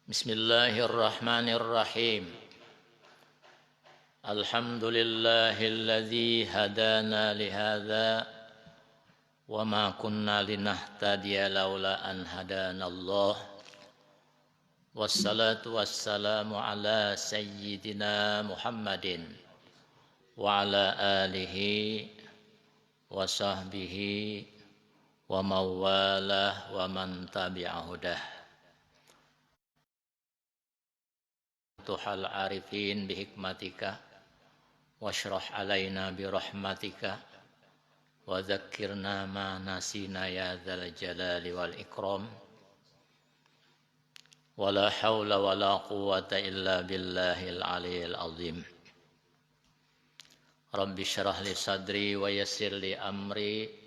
Bismillahirrahmanirrahim. Alhamdulillahilladzi hadana lihadza wa ma kunna linahtadiya laula an hadanallah. Wassalatu wassalamu ala sayyidina Muhammadin wa ala alihi wa sahbihi wa mawalah wa man tabi'ahudah. Tuhal arifin bihikmatika washrah alaina birahmatika wa dzakkirna ma nasina ya dzal jalali wal ikram. Wala haula wala quwwata illa billahil aliyyil azim. Rabbi shrah li sadri wa yassir li amri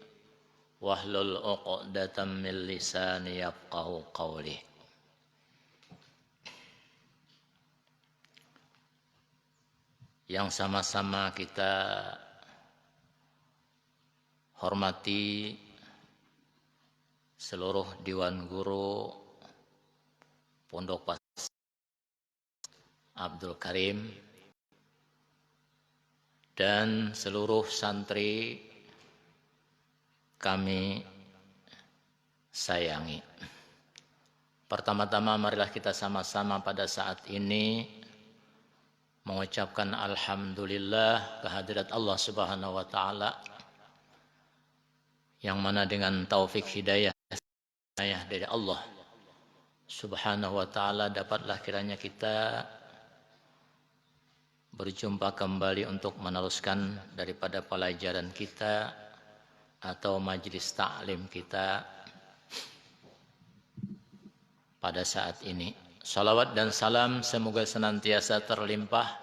wahlul 'uqdatam min lisani yafqahu qawli. Yang sama-sama kita hormati seluruh Dewan Guru Pondok Pesantren Abdul Karim dan seluruh santri kami sayangi. Pertama-tama marilah kita sama-sama pada saat ini mengucapkan alhamdulillah kehadirat Allah Subhanahu wa taala yang mana dengan taufik hidayah dari Allah Subhanahu wa taala dapatlah kiranya kita berjumpa kembali untuk meneruskan daripada pelajaran kita atau majelis taklim kita pada saat ini. Salawat dan salam semoga senantiasa terlimpah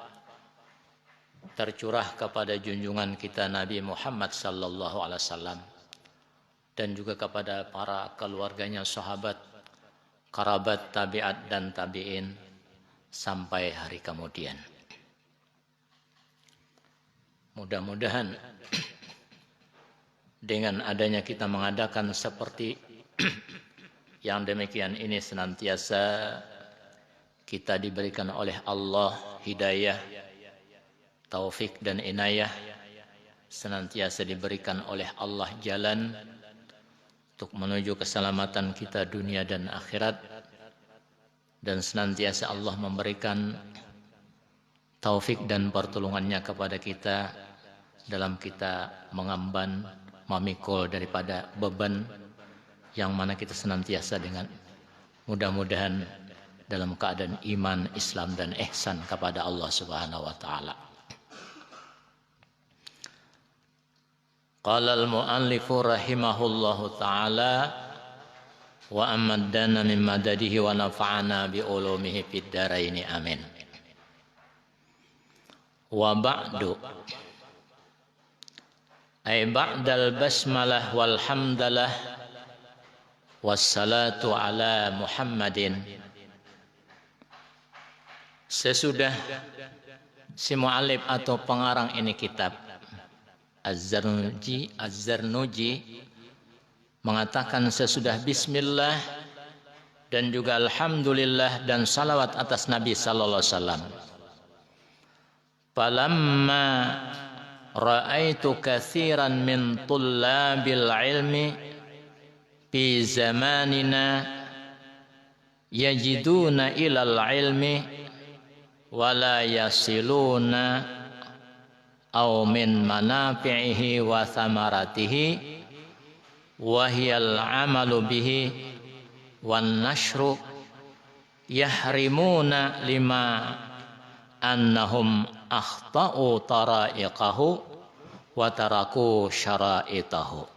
tercurah kepada junjungan kita Nabi Muhammad sallallahu alaihi wasallam dan juga kepada para keluarganya, sahabat, kerabat, tabiat dan tabiin sampai hari kemudian. Mudah-mudahan dengan adanya kita mengadakan seperti yang demikian ini senantiasa kita diberikan oleh Allah hidayah, taufik dan inayah, senantiasa diberikan oleh Allah jalan untuk menuju keselamatan kita dunia dan akhirat, dan senantiasa Allah memberikan taufik dan pertolongannya kepada kita dalam kita mengemban, memikul daripada beban yang mana kita senantiasa dengan mudah-mudahan dalam keadaan iman, Islam dan ihsan kepada Allah Subhanahu wa taala. Qala al-mu'allifu rahimahullahu taala wa amaddana min madadihi wa nafa'ana bi ulumihi fid dharain amin. Wa ba'du ay ba'dal basmalah wal hamdalah wassalatu ala Muhammadin. Sesudah si mu'allif atau pengarang ini kitab Az-Zarnuji mengatakan sesudah bismillah dan juga alhamdulillah dan salawat atas Nabi sallallahu alaihi wasallam. Falamma ra'aitu katsiran min tullabil ilmi fi zamanina yajiduna ilal ilmi wala yasiluna aw min manafi'ihi wa thamaratihi wa hiyal amalu bihi wan nashru yahrimuna lima annahum akhta'u tara'iqahu wa taraku syara'itahu.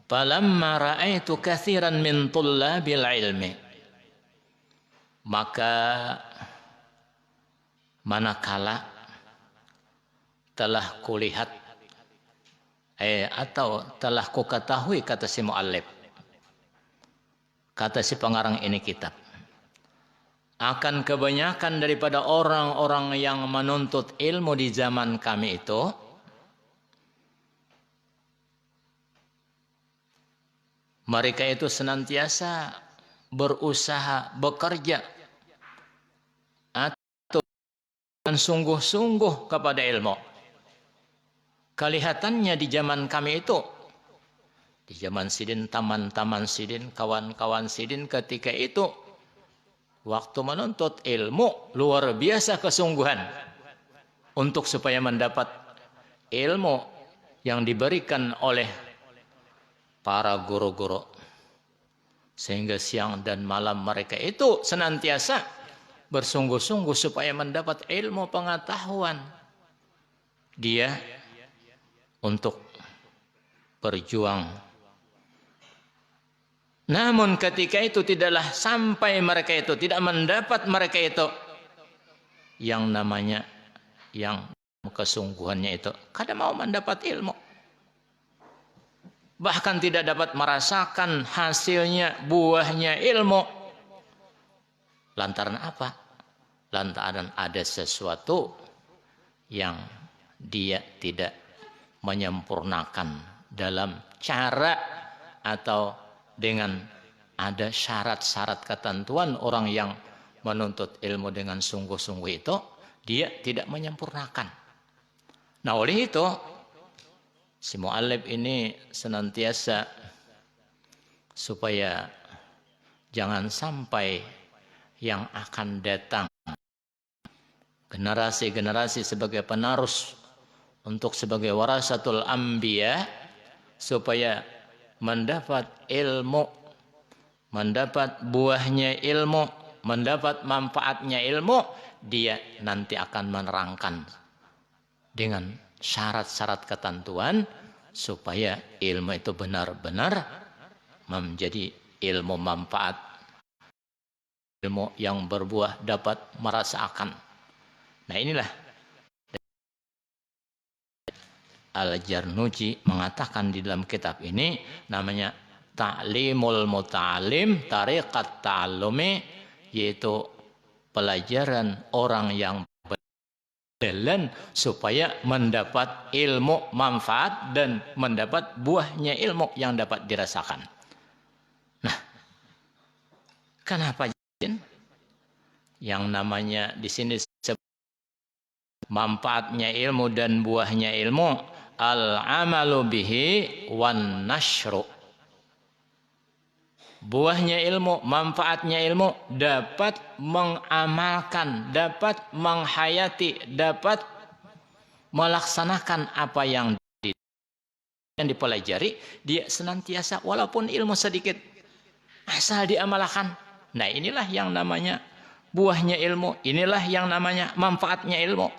Falamma ra'aitu katsiran min tullabil ilmi, maka manakala telah kulihat atau telah kuketahui, kata si mu'allif, kata si pengarang ini kitab, akan kebanyakan daripada orang-orang yang menuntut ilmu di zaman kami itu mereka itu senantiasa berusaha, bekerja atau dengan sungguh-sungguh kepada ilmu. Kelihatannya di zaman kami itu, di zaman sidin, taman-taman sidin, kawan-kawan sidin ketika itu, waktu menuntut ilmu luar biasa kesungguhan untuk supaya mendapat ilmu yang diberikan oleh para guru-guru. Sehingga siang dan malam mereka itu senantiasa bersungguh-sungguh supaya mendapat ilmu pengetahuan. Dia untuk berjuang. Namun ketika itu tidaklah sampai mereka itu, tidak mendapat mereka itu yang namanya, yang kesungguhannya itu, kadang mau mendapat ilmu. Bahkan tidak dapat merasakan hasilnya, buahnya ilmu. Lantaran apa? Lantaran ada sesuatu yang dia tidak menyempurnakan dalam cara atau dengan ada syarat-syarat ketentuan orang yang menuntut ilmu dengan sungguh-sungguh itu, dia tidak menyempurnakan. Nah oleh itu, si mu'allif ini senantiasa supaya jangan sampai yang akan datang generasi-generasi sebagai penerus untuk sebagai warasatul anbiya, supaya mendapat ilmu, mendapat buahnya ilmu, mendapat manfaatnya ilmu, dia nanti akan menerangkan dengan syarat-syarat ketentuan supaya ilmu itu benar-benar menjadi ilmu manfaat, ilmu yang berbuah dapat merasakan. Nah inilah Al-Jarnuji mengatakan di dalam kitab ini, namanya Ta'limul Muta'alim Tariqat Ta'allumi, yaitu pelajaran orang yang berjalan supaya mendapat ilmu manfaat dan mendapat buahnya ilmu yang dapat dirasakan. Nah, kenapa yang namanya di sini manfaatnya ilmu dan buahnya ilmu, al-amalu bihi wan nashru. Buahnya ilmu, manfaatnya ilmu, dapat mengamalkan, dapat menghayati, dapat melaksanakan apa yang dipelajari, dia senantiasa walaupun ilmu sedikit asal diamalkan. Nah inilah yang namanya buahnya ilmu, inilah yang namanya manfaatnya ilmu.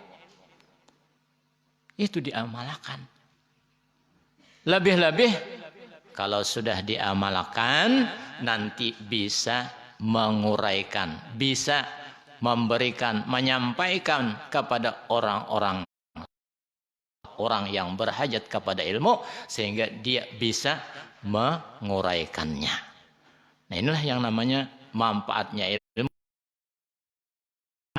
Itu diamalkan. Lebih-lebih kalau sudah diamalkan, nanti bisa menguraikan, bisa memberikan, menyampaikan kepada orang-orang yang berhajat kepada ilmu, sehingga dia bisa menguraikannya. Nah inilah yang namanya manfaatnya ilmu.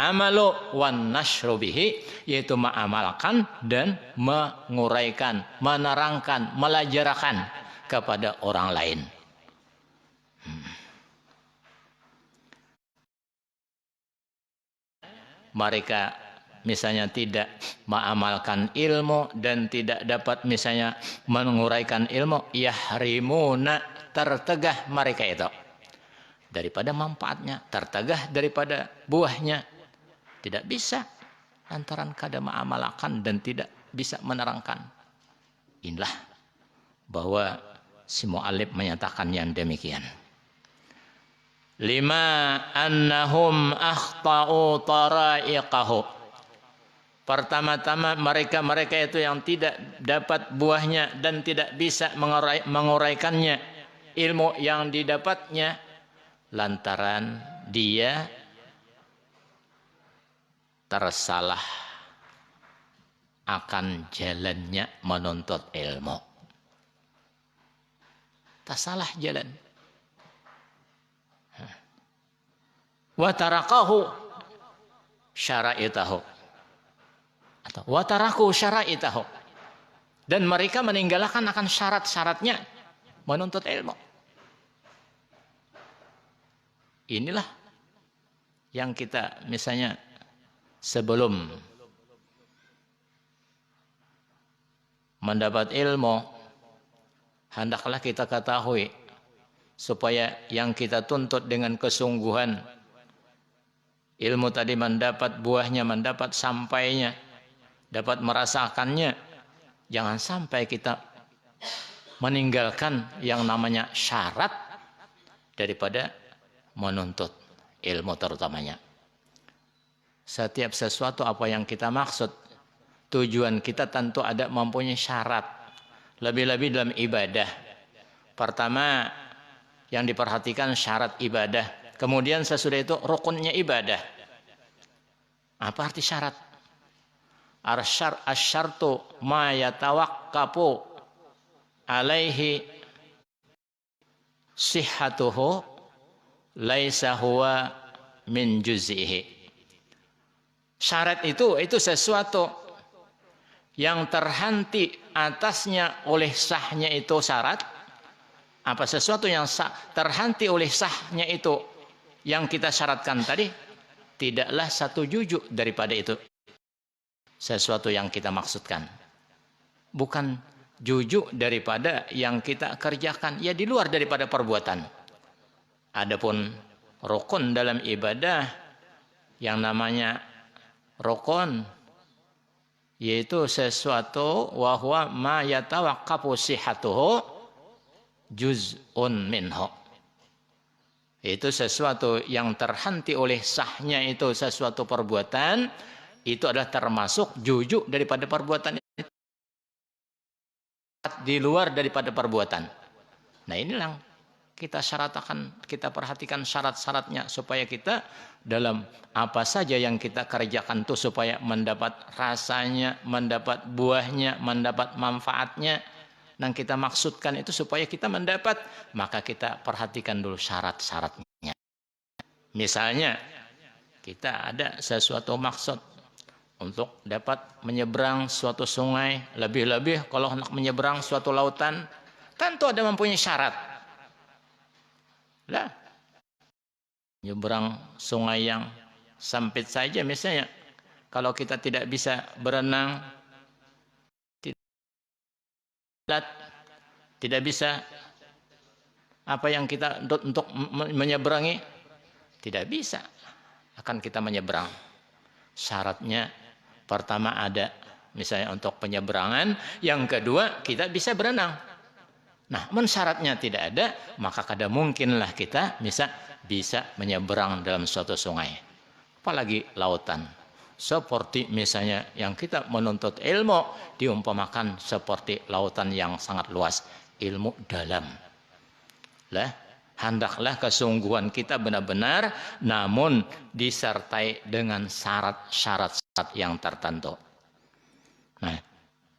Amalu wan nashru bihi, yaitu mengamalkan dan menguraikan, menerangkan, melajarkan kepada orang lain. Mereka misalnya tidak mengamalkan ilmu dan tidak dapat misalnya menguraikan ilmu, yahrimuna, tertegah mereka itu daripada manfaatnya, tertegah daripada buahnya. Tidak bisa lantaran kada mengamalkan dan tidak bisa menerangkan. Inilah bahwa si mu'allif menyatakan yang demikian. 5 annahum akhta'u tara'iqahu. Pertama-tama mereka itu yang tidak dapat buahnya dan tidak bisa menguraikannya ilmu yang didapatnya, lantaran dia tersalah akan jalannya menuntut ilmu. Tersalah jalan. Wa tarakahu syara'itahu, atau wa taraku syara'itahu, dan mereka meninggalkan akan syarat-syaratnya menuntut ilmu. inilah yang kita misalnya sebelum mendapat ilmu, hendaklah kita ketahui supaya yang kita tuntut dengan kesungguhan ilmu tadi mendapat buahnya, mendapat sampainya, dapat merasakannya. Jangan sampai kita meninggalkan yang namanya syarat daripada menuntut ilmu terutamanya. Setiap sesuatu apa yang kita maksud, tujuan kita tentu ada mempunyai syarat. Lebih-lebih dalam ibadah. Pertama yang diperhatikan syarat ibadah. Kemudian sesudah itu rukunnya ibadah. Apa arti syarat? Asyartu ma yatawaqqafu alaihi sihhatuhu laisa huwa min juz'ihi. Syarat itu sesuatu yang terhenti atasnya oleh sahnya itu syarat. Apa sesuatu yang terhenti oleh sahnya itu yang kita syaratkan tadi, tidaklah satu juzuk daripada itu sesuatu yang kita maksudkan. Bukan juzuk daripada yang kita kerjakan, ya di luar daripada perbuatan. Adapun rukun dalam ibadah yang namanya rukun, yaitu sesuatu wa huwa ma yatawaqqafu sihhatuhu juz'un minhu. Itu sesuatu yang terhenti oleh sahnya itu sesuatu perbuatan, itu adalah termasuk juzuk daripada perbuatan itu, di luar daripada perbuatan. Nah, inilah kita syaratkan, kita perhatikan syarat-syaratnya supaya kita dalam apa saja yang kita kerjakan itu supaya mendapat rasanya, mendapat buahnya, mendapat manfaatnya. Yang kita maksudkan itu supaya kita mendapat, maka kita perhatikan dulu syarat-syaratnya. Misalnya kita ada sesuatu maksud untuk dapat menyeberang suatu sungai, lebih-lebih kalau hendak menyeberang suatu lautan, tentu ada mempunyai syarat. Lah, menyeberang sungai yang sempit saja misalnya, kalau kita tidak bisa berenang, tidak bisa apa yang kita untuk menyeberangi, tidak bisa akan kita menyeberang. Syaratnya pertama ada misalnya untuk penyeberangan, yang kedua kita bisa berenang. Nah, syaratnya tidak ada, maka kada mungkinlah kita bisa menyeberang dalam suatu sungai, apalagi lautan. Seperti misalnya yang kita menuntut ilmu, diumpamakan seperti lautan yang sangat luas, ilmu dalam. Lah, hendaklah kesungguhan kita benar-benar, namun disertai dengan syarat-syarat yang tertentu. Nah,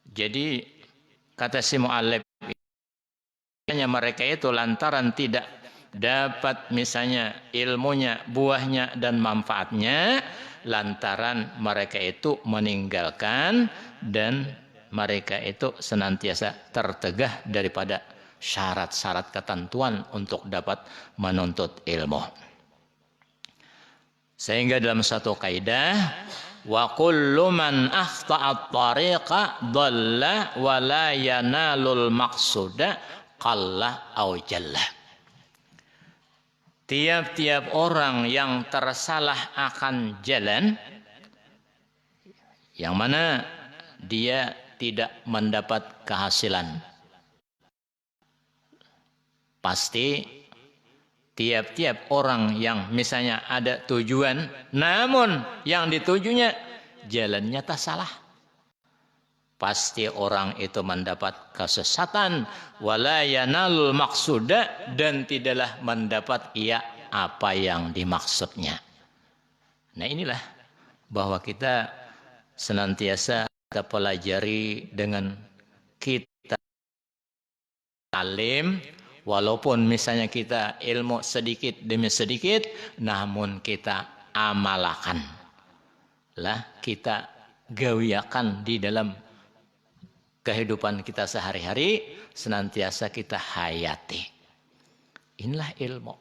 jadi kata si mu'allif, mereka itu lantaran tidak dapat misalnya ilmunya, buahnya dan manfaatnya, lantaran mereka itu meninggalkan dan mereka itu senantiasa tertegah daripada syarat-syarat ketentuan untuk dapat menuntut ilmu. Sehingga dalam satu kaidah, wa kullu man akhta'a at-tariqa dhalla wa la yanalul maqsuda qalla aw jalla. Tiap-tiap orang yang tersalah akan jalan, yang mana dia tidak mendapat kehasilan, pasti tiap-tiap orang yang misalnya ada tujuan, namun yang ditujunya jalannya tak salah, pasti orang itu mendapat kesesatan, wala yanalul maqsuda, dan tidaklah mendapat ia apa yang dimaksudnya. Nah, inilah bahwa kita senantiasa kita pelajari dengan kita alim, walaupun misalnya kita ilmu sedikit demi sedikit, namun kita amalkan lah, kita gawiakan di dalam kehidupan kita sehari-hari, senantiasa kita hayati. Inilah ilmu.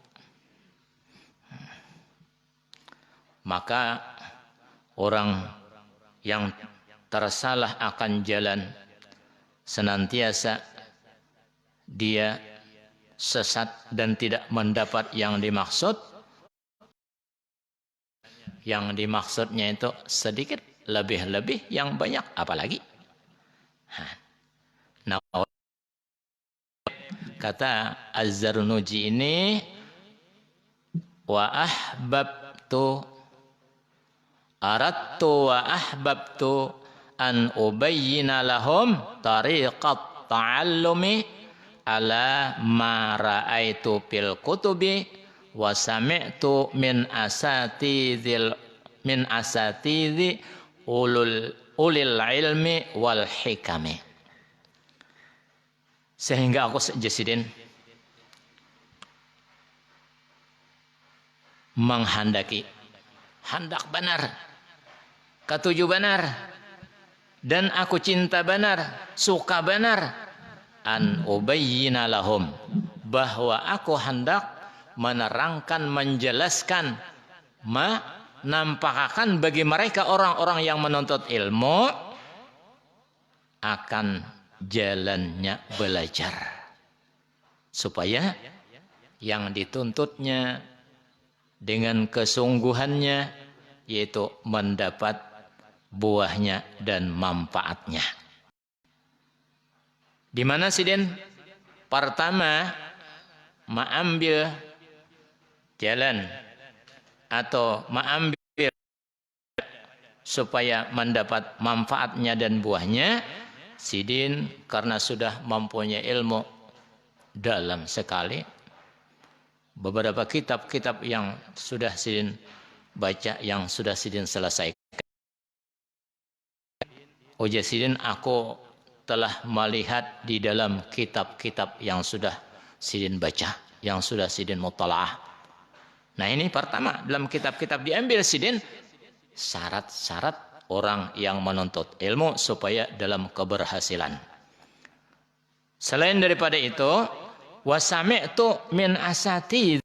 maka orang yang tersalah akan jalan senantiasa dia sesat dan tidak mendapat yang dimaksud. Yang dimaksudnya itu sedikit, lebih-lebih, yang banyak apalagi. Nah, kata Az-Zarnuji ini, wa ahbabtu aradtu wa ahbabtu an ubayyina lahum tariqat ta'allumi ala ma ra'aitu fil kutubi wa sami'tu min asatidhi ulil ilmi wal hikami. Sehingga aku Jasidin menghendaki, hendak benar, ketujuh benar, dan aku cinta benar, suka benar, an ubayyina lahum, bahwa aku hendak menerangkan, menjelaskan, menampakkan bagi mereka orang-orang yang menuntut ilmu akan jalannya belajar, supaya yang dituntutnya dengan kesungguhannya, yaitu mendapat buahnya dan manfaatnya. Di mana Sidin? Pertama, mengambil jalan atau mengambil supaya mendapat manfaatnya dan buahnya. Sidin karena sudah mempunyai ilmu dalam sekali, beberapa kitab-kitab yang sudah Sidin baca, yang sudah Sidin selesaikan. Ujar Sidin, aku telah melihat di dalam kitab-kitab yang sudah Sidin baca, yang sudah Sidin mutalaah. Nah ini pertama, dalam kitab-kitab diambil Sidin syarat-syarat orang yang menuntut ilmu supaya dalam keberhasilan. Selain daripada itu, wasami'tu min asatidh,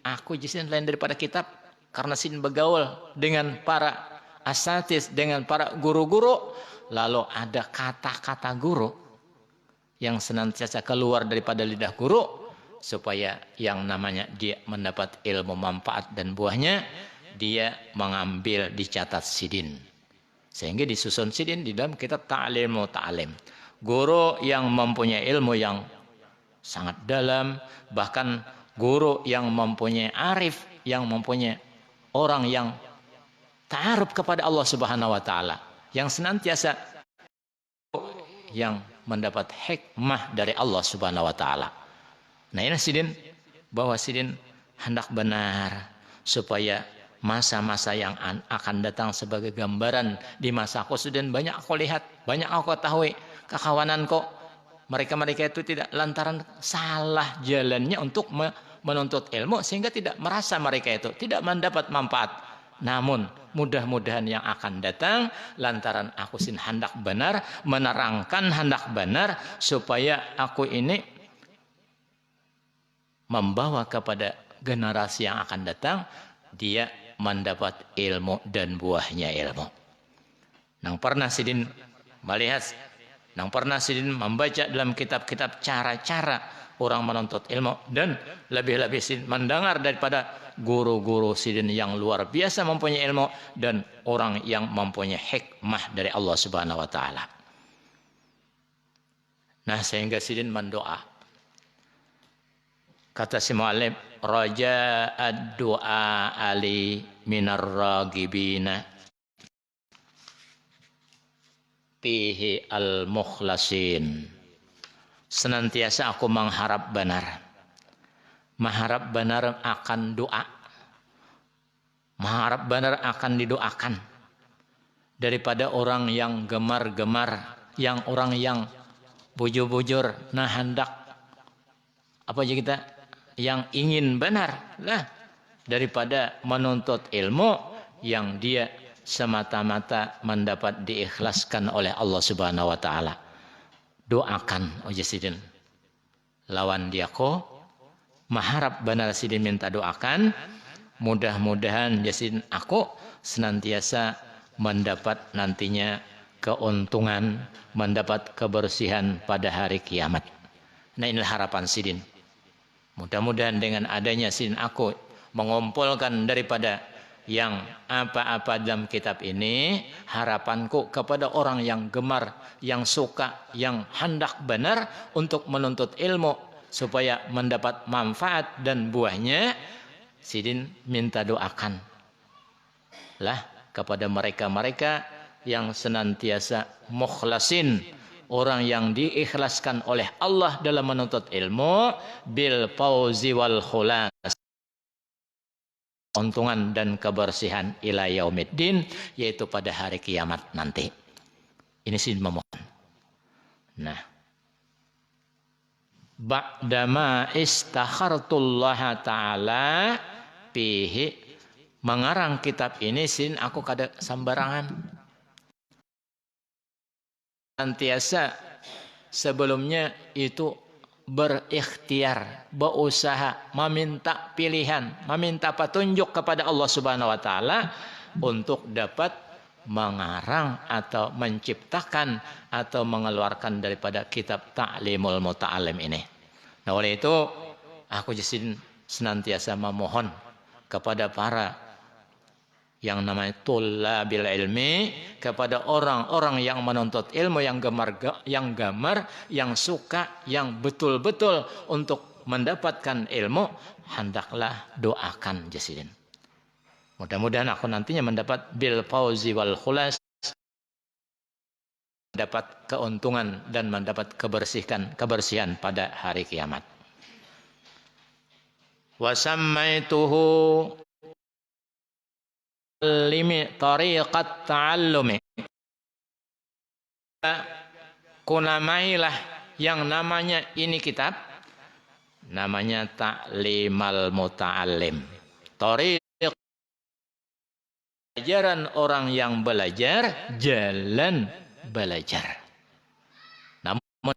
aku Sidin lain daripada kitab, karena Sidin bergaul dengan para asatidz, dengan para guru-guru, lalu ada kata-kata guru yang senantiasa keluar daripada lidah guru, supaya yang namanya dia mendapat ilmu manfaat dan buahnya, dia mengambil, dicatat Sidin. Sehingga disusun Sidin di dalam kitab Ta'limul Ta'lim. Guru yang mempunyai ilmu yang sangat dalam, bahkan guru yang mempunyai arif, yang mempunyai orang yang ta'aruf kepada Allah Subhanahu wa taala, yang senantiasa yang mendapat hikmah dari Allah Subhanahu wa taala. Nah, ini Sidin, bahwa Sidin hendak benar supaya masa-masa yang akan datang sebagai gambaran. Di masa aku Sidin banyak aku lihat, banyak aku ketahui kekawananku, mereka-mereka itu tidak lantaran salah jalannya untuk menuntut ilmu, sehingga tidak merasa mereka itu tidak mendapat manfaat. Namun mudah-mudahan yang akan datang lantaran aku Sidin hendak benar, menerangkan hendak benar, supaya aku ini membawa kepada generasi yang akan datang, dia mendapat ilmu dan buahnya ilmu. Nang pernah Sidin melihat, nang pernah Sidin membaca dalam kitab-kitab cara-cara orang menuntut ilmu, dan lebih-lebih Sidin mendengar daripada guru-guru Sidin yang luar biasa mempunyai ilmu dan orang yang mempunyai hikmah dari Allah Subhanahu wa taala. Nah, sehingga Sidin mendoa. Kata si mu'allif, raja ad-du'a ali minar ragibina fihi al-mukhlasin. Senantiasa aku mengharap benar akan doa, mengharap benar akan didoakan daripada orang yang gemar-gemar, yang orang yang bujur-bujur, nah hendak apa aja kita, yang ingin benar lah, daripada menuntut ilmu yang dia semata-mata mendapat diikhlaskan oleh Allah Subhanahu wa taala. Doakan oja Sidin lawan dia ko, maharap benar Sidin minta doakan mudah-mudahan jasin aku senantiasa mendapat nantinya keuntungan, mendapat kebersihan pada hari kiamat. Nah, inilah harapan sidin. Mudah-mudahan dengan adanya sidin aku mengumpulkan daripada yang apa-apa dalam kitab ini, harapanku kepada orang yang gemar, yang suka, yang hendak benar untuk menuntut ilmu supaya mendapat manfaat dan buahnya, sidin minta doakan lah kepada mereka-mereka yang senantiasa mukhlasin, orang yang diikhlaskan oleh Allah dalam menuntut ilmu, bil fauzi wal khulas, keuntungan dan kebersihan ila yaumiddin, yaitu pada hari kiamat nanti. Ini sih memohon. Nah, ba'dama istakhartullah ta'ala pihi, mengarang kitab ini sin aku kada sembarangan. Senantiasa sebelumnya itu berikhtiar, berusaha, meminta pilihan, meminta petunjuk kepada Allah Subhanahu wa taala untuk dapat mengarang atau menciptakan atau mengeluarkan daripada kitab Ta'limul Muta'allim ini. Nah, oleh itu aku senantiasa memohon kepada para yang namanya tullabil ilmi, kepada orang-orang yang menuntut ilmu, yang gamar, yang suka, yang betul-betul untuk mendapatkan ilmu, hendaklah doakan jasidin. Mudah-mudahan aku nantinya mendapat bil fauzi wal khulas, mendapat keuntungan dan mendapat kebersihan pada hari kiamat. Wa sammaituhu limi tariqat ta'allumi, kunamailah yang namanya ini kitab, namanya Ta'limal Muta'allim, tariq, ajaran orang yang belajar, jalan belajar. Namun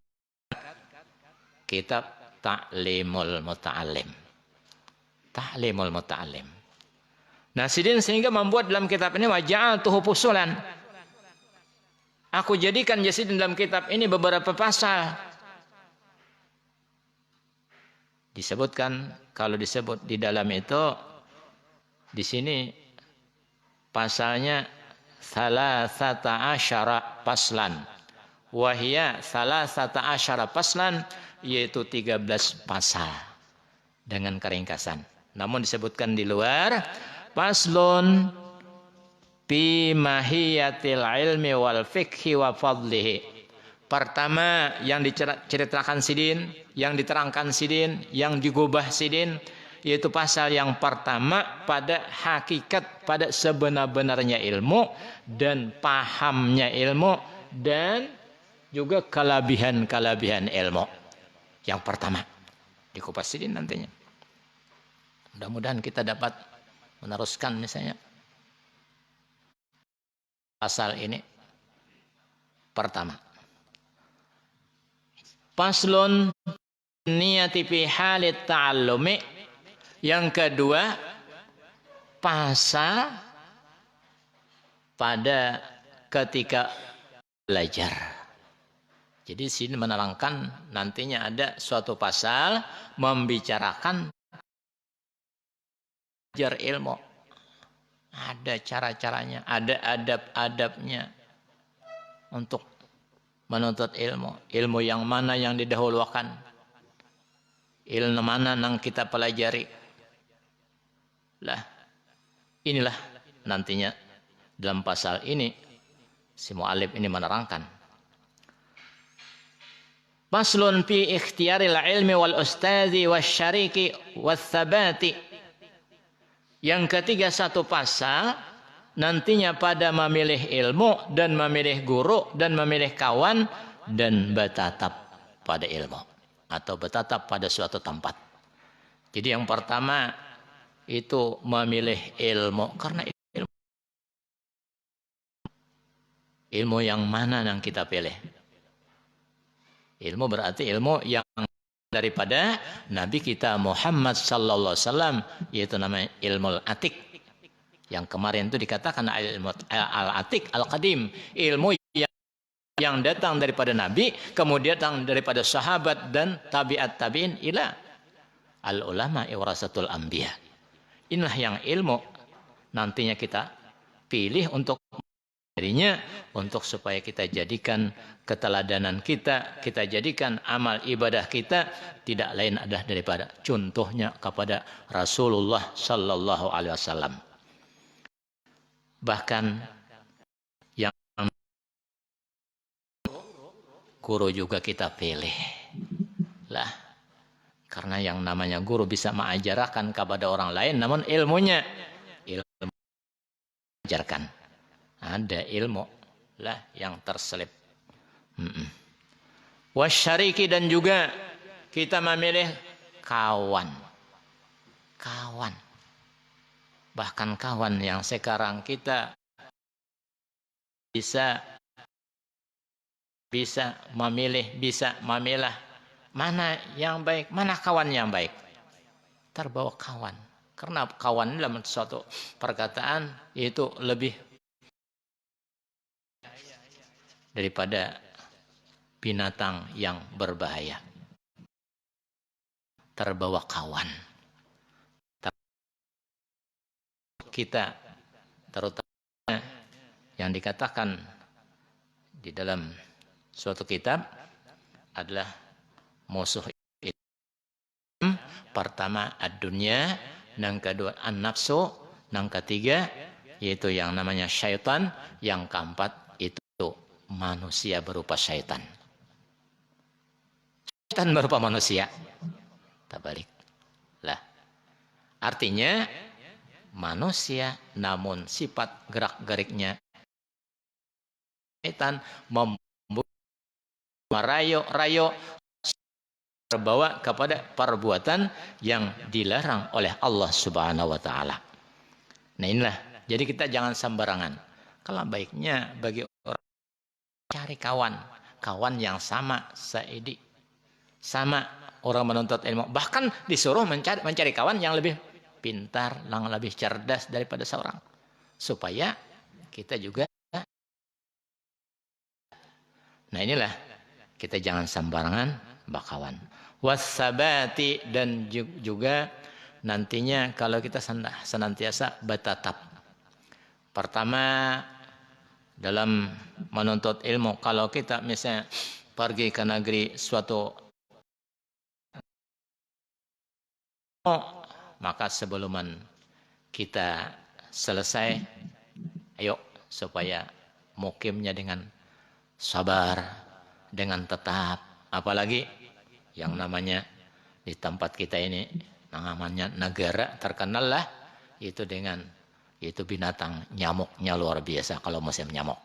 kitab Ta'limul Muta'allim, Ta'limul Muta'allim. Nah, sidin sehingga membuat dalam kitab ini waja'altuhu fusulan. Aku jadikan jasidin dalam kitab ini beberapa pasal. Disebutkan, kalau disebut di dalam itu, di sini pasalnya salasata asyara paslan. Wahia salasata asyara paslan, yaitu 13 pasal dengan keringkasan. Namun disebutkan di luar, paslun fi mahiyatil ilmi wal fikhi wa fadlihi. Pertama yang diceritakan sidin, yang diterangkan sidin, yang digubah sidin, yaitu pasal yang pertama pada hakikat, pada sebenar-benarnya ilmu dan pahamnya ilmu dan juga kelebihan-kelebihan ilmu. Yang pertama dikupas sidin nantinya. Mudah-mudahan kita dapat meneruskan misalnya pasal ini. Pertama, paslun niyati fi halit ta'allumi. Yang kedua, pasal pada ketika belajar. Jadi sini menerangkan nantinya ada suatu pasal membicarakan belajar ilmu, ada cara-caranya, ada adab-adabnya untuk menuntut ilmu. Ilmu yang mana yang didahulukan, ilmu mana yang kita pelajari. Lah, inilah nantinya dalam pasal ini si mu'allif ini menerangkan. Faslun fi ikhtiyaril ilmi wal ustazi wasyariki watsabati. Yang ketiga, satu pasal nantinya pada memilih ilmu dan memilih guru dan memilih kawan dan bertatap pada ilmu atau bertatap pada suatu tempat. Jadi yang pertama itu memilih ilmu, karena ilmu yang mana yang kita pilih. Ilmu berarti ilmu yang daripada Nabi kita Muhammad sallallahu alaihi wasallam, yaitu namanya ilmu atik. Yang kemarin itu dikatakan ilmu al-atik al-qadim, ilmu yang datang daripada Nabi, kemudian datang daripada sahabat dan tabi'at tabi'in ila al-ulama warasatul anbiya. Inilah yang ilmu nantinya kita pilih untuk dirinya, untuk supaya kita jadikan keteladanan kita jadikan amal ibadah kita tidak lain adalah daripada contohnya kepada Rasulullah sallallahu alaihi wasallam. Bahkan yang guru juga kita pilih lah, karena yang namanya guru bisa mengajarkan kepada orang lain, namun ilmunya ajarkan. Ada ilmu lah yang terselip. Wasyariki, dan juga kita memilih kawan. Bahkan kawan yang sekarang kita bisa memilih, bisa memilah mana yang baik, mana kawan yang baik. Terbawa kawan. Karena kawan dalam suatu perkataan itu lebih daripada binatang yang berbahaya. Terbawa kawan. Kita terutama yang dikatakan di dalam suatu kitab adalah musuh itu. Pertama ad-dunya, yang kedua an-nafsu, yang ketiga yaitu yang namanya syaitan, yang keempat itu manusia berupa syaitan. Syaitan berupa manusia. Terbalik. Lah. Artinya manusia namun sifat gerak-geriknya syaitan merayo terbawa kepada perbuatan yang dilarang oleh Allah Subhanahu wa taala. Nah inilah, jadi kita jangan sembarangan. Kalau baiknya bagi orang cari kawan yang sama seidi, sama orang menuntut ilmu, bahkan disuruh mencari kawan yang lebih pintar, yang lebih cerdas daripada seorang, supaya kita juga. Nah inilah, kita jangan sembarangan bakawan. Wasabati, dan juga nantinya kalau kita senantiasa bertatap. Pertama dalam menuntut ilmu, kalau kita misalnya pergi ke negeri suatu, maka sebelum kita selesai, ayo supaya mukimnya dengan sabar, dengan tetap. Apalagi yang namanya di tempat kita ini namanya negara terkenal lah itu dengan itu binatang nyamuknya luar biasa kalau musim nyamuk.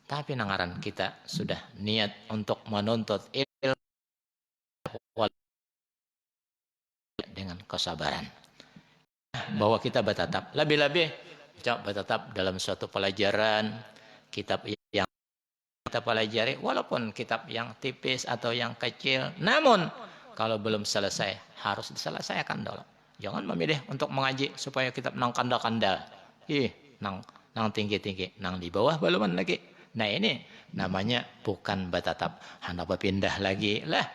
Tapi nangaran kita sudah niat untuk menuntut ilmu dengan kesabaran, bahwa kita bertatap, lebih-lebih bertatap dalam suatu pelajaran kitab yang kita pelajari, walaupun kitab yang tipis atau yang kecil, namun kalau belum selesai harus diselesaikan dulu. Jangan memilih untuk mengaji supaya kitab nang kandal-kandal, nang tinggi-tinggi, nang di bawah baluman lagi. Nah ini namanya bukan bertatap, hendak berpindah lagi lah.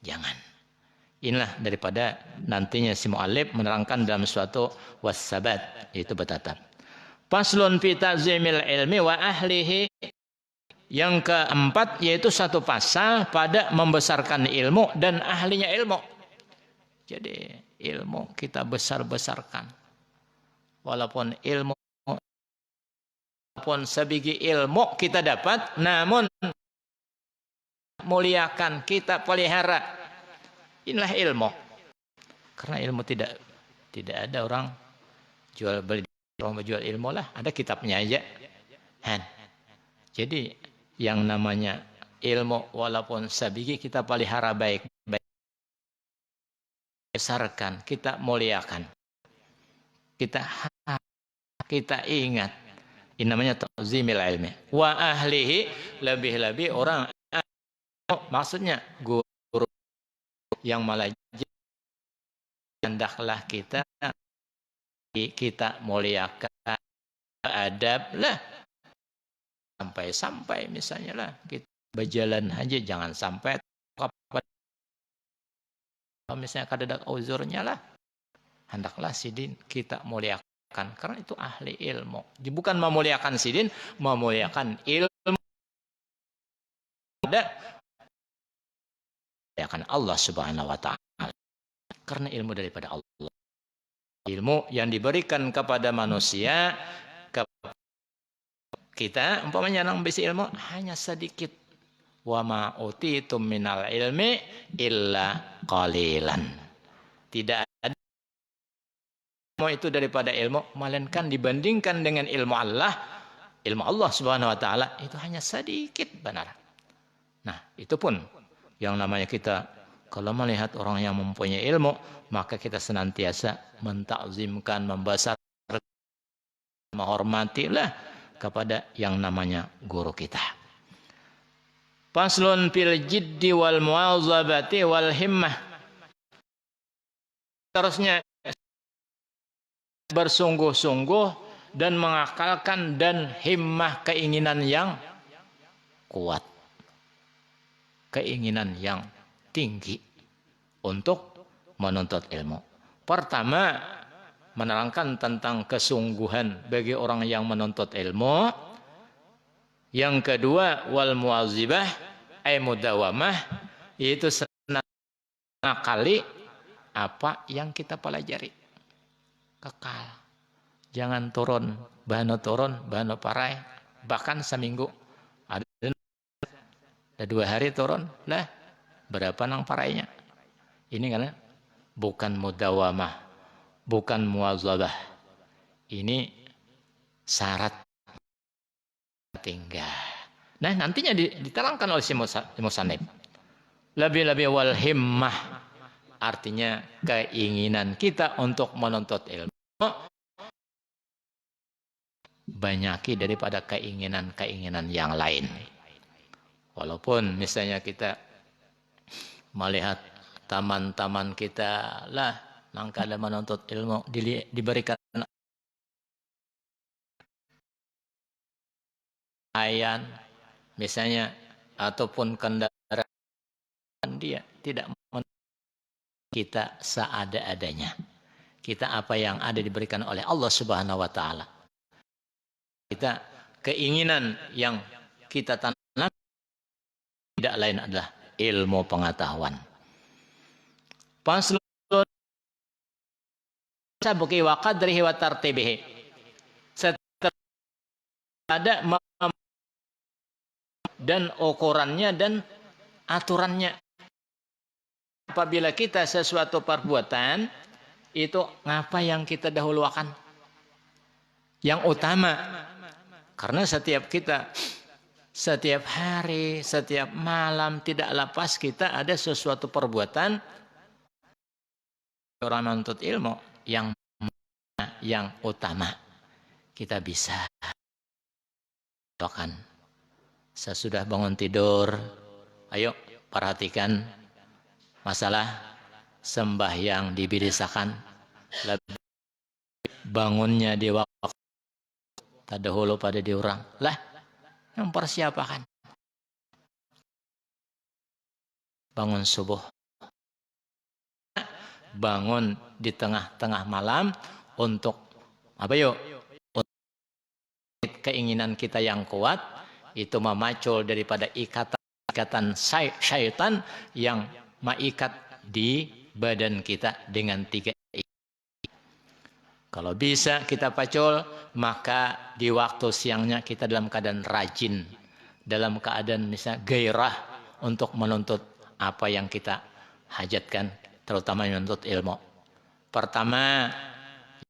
Jangan. Inilah daripada nantinya si mu'allif menerangkan dalam suatu wassabat, yaitu bertatap. Faslun fi ta'zimil ilmi wa ahlihi. Yang keempat yaitu satu pasal pada membesarkan ilmu dan ahlinya ilmu. Jadi ilmu kita besar-besarkan. Walaupun sebiji ilmu kita dapat, namun muliakan, kita pelihara. Inilah ilmu. Karena ilmu tidak ada orang jual beli, orang jual ilmu lah, ada kitabnya aja. Jadi yang namanya ilmu walaupun sebiji kita pelihara baik-baik, besarkan, kita muliakan, kita ingat. Ini namanya ta'zimil ilmi. Wa ahlihi, lebih-lebih orang, maksudnya guru yang malah hendaklah kita muliakan adab lah, sampai misalnya lah kita berjalan aja jangan sampai kalau misalnya kada uzurnya lah, hendaklah sidin kita muliakan karena itu ahli ilmu. Bukan memuliakan sidin, memuliakan ilmu. Muliakan Allah Subhanahu wa taala. Karena ilmu daripada Allah. Ilmu yang diberikan kepada manusia, kita umpamanya yang bisa ilmu hanya sedikit. Wa ma utitum minal ilmi illa qalilan. Tidak ada ilmu itu daripada ilmu, melainkan dibandingkan dengan ilmu Allah Subhanahu wa taala itu hanya sedikit benar. Nah, itu pun yang namanya kita kalau melihat orang yang mempunyai ilmu, maka kita senantiasa mentakzimkan, membesarkan, menghormatilah kepada yang namanya guru kita. Faslun fil jiddi wal muwazabati wal himmah. Terusnya bersungguh-sungguh dan mengakalkan dan himmah, keinginan yang kuat, keinginan yang tinggi untuk menuntut ilmu. Pertama, menerangkan tentang kesungguhan bagi orang yang menuntut ilmu. Yang kedua, wal muwazibah ay mudawamah, yaitu sekali apa yang kita pelajari kekal, jangan turun bano parai, bahkan seminggu ada 2 hari turun lah berapa nang parainya. Ini kan bukan mudawamah, bukan muwazabah, ini syarat tinggal. Nah, nantinya diterangkan oleh si musannif. Lebih-lebih wal himmah, artinya keinginan kita untuk menuntut ilmu banyaki daripada keinginan-keinginan yang lain. Walaupun misalnya kita melihat taman-taman kita lah nang kada menuntut ilmu diberikan ayan misalnya ataupun kendaraan, dia tidak kita seada-adanya. Kita apa yang ada diberikan oleh Allah Subhanahu wa taala. Kita keinginan yang kita tanam tidak lain adalah ilmu pengetahuan. Faslun sabuki wa qadrihi wa tartibihi. Ada dan ukurannya dan aturannya. Apabila kita sesuatu perbuatan itu ngapa yang kita dahulukan? Yang utama. Karena setiap kita setiap hari, setiap malam tidak lepas kita ada sesuatu perbuatan orang menuntut ilmu yang utama. Kita bisa lakukan. Sesudah bangun tidur, ayo perhatikan masalah sembahyang dibiasakan. Bangunnya di waktu tadahulu pada diurang. Lah, yang persiapakan. Bangun subuh. Bangun di tengah-tengah malam untuk apa yuk? Keinginan kita yang kuat itu memacul daripada ikatan syaitan yang maikat di badan kita dengan 3. Kalau bisa kita pacul, maka di waktu siangnya kita dalam keadaan rajin, dalam keadaan misalnya gairah untuk menuntut apa yang kita hajatkan, terutama menuntut ilmu. Pertama,